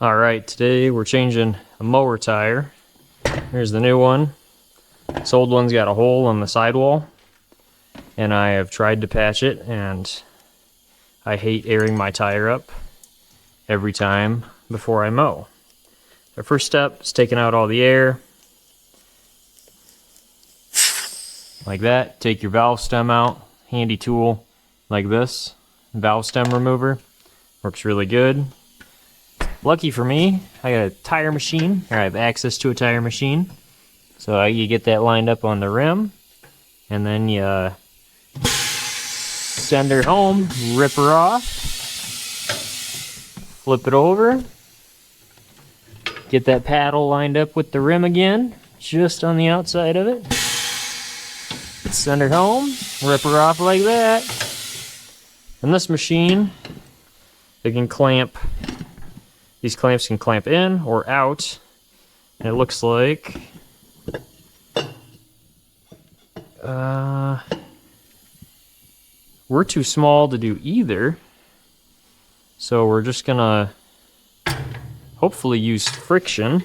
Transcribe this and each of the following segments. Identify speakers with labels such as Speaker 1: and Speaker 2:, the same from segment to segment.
Speaker 1: Alright, today we're changing a mower tire. Here's the new one. This old one's got a hole on the sidewall, and I have tried to patch it, and I hate airing my tire up every time before I mow. The first step is taking out all the air. Like that. Take your valve stem out. Handy tool like this. Valve stem remover. Works really good. Lucky for me, I got a tire machine, or I have access to a tire machine. So you get that lined up on the rim, and then you send her home, rip her off, flip it over, get that paddle lined up with the rim again, just on the outside of it. Send her home, rip her off like that. And this machine, it can clamp. These clamps can clamp in or out, and it looks like we're too small to do either, so we're just gonna hopefully use friction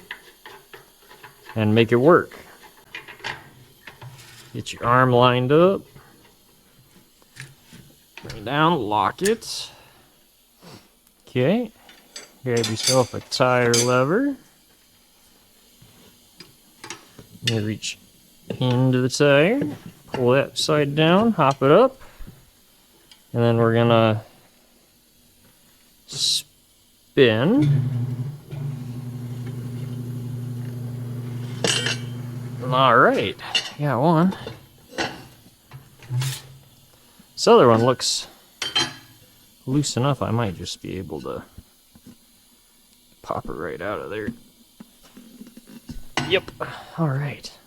Speaker 1: and make it work. Get your arm lined up, bring it down, lock it. Okay. Grab yourself a tire lever. You reach into the tire, pull that side down, hop it up, and then we're gonna spin. Alright, got one. This other one looks loose enough, I might just be able to pop it right out of there. Yep. Alright.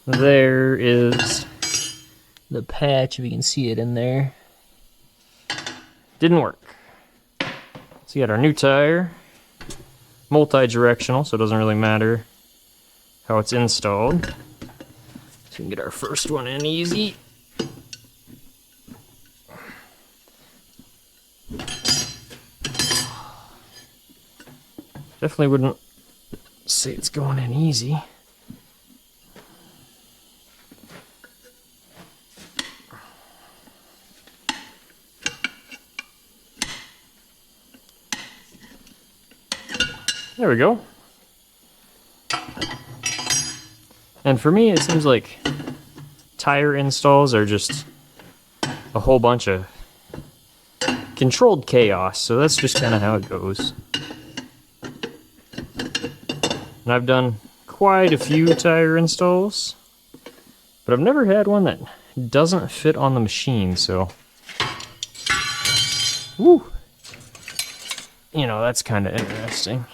Speaker 1: There is the patch, if you can see it in there. Didn't work. So you got our new tire. Multi-directional, so it doesn't really matter how it's installed. So we can get our first one in easy. Definitely wouldn't say it's going in easy. There we go. And for me, it seems like tire installs are just a whole bunch of controlled chaos, so that's just kind of how it goes. And I've done quite a few tire installs, but I've never had one that doesn't fit on the machine, so woo, you know, that's kind of interesting.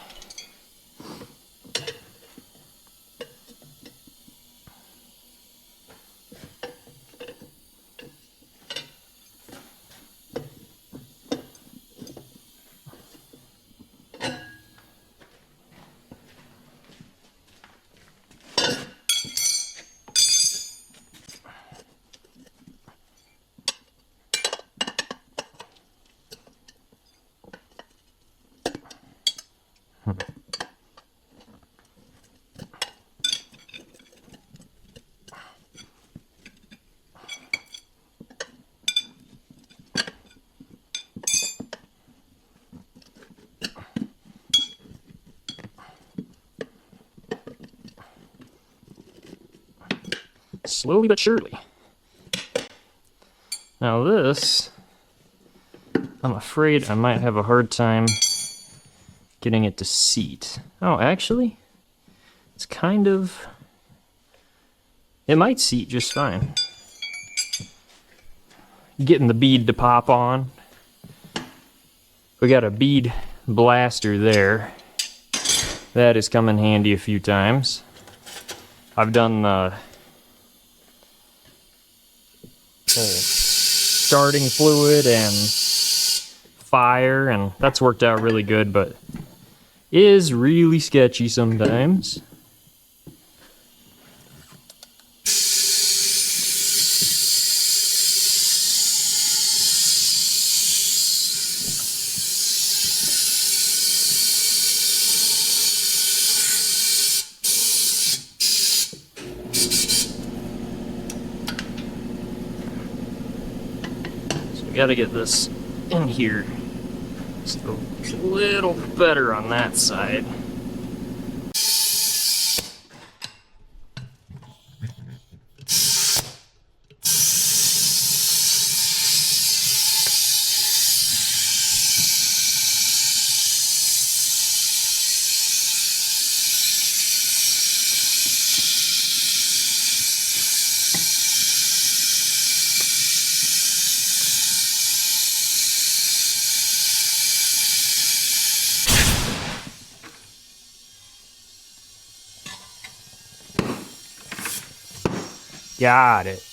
Speaker 1: Slowly but surely. Now this, I'm afraid I might have a hard time getting it to seat. Oh, actually, it's kind of, it might seat just fine. Getting the bead to pop on. We got a bead blaster there. That has come in handy a few times. I've done the starting fluid and fire, and that's worked out really good, but is really sketchy sometimes. gotta get this in here. Just a little better on that side. Got it.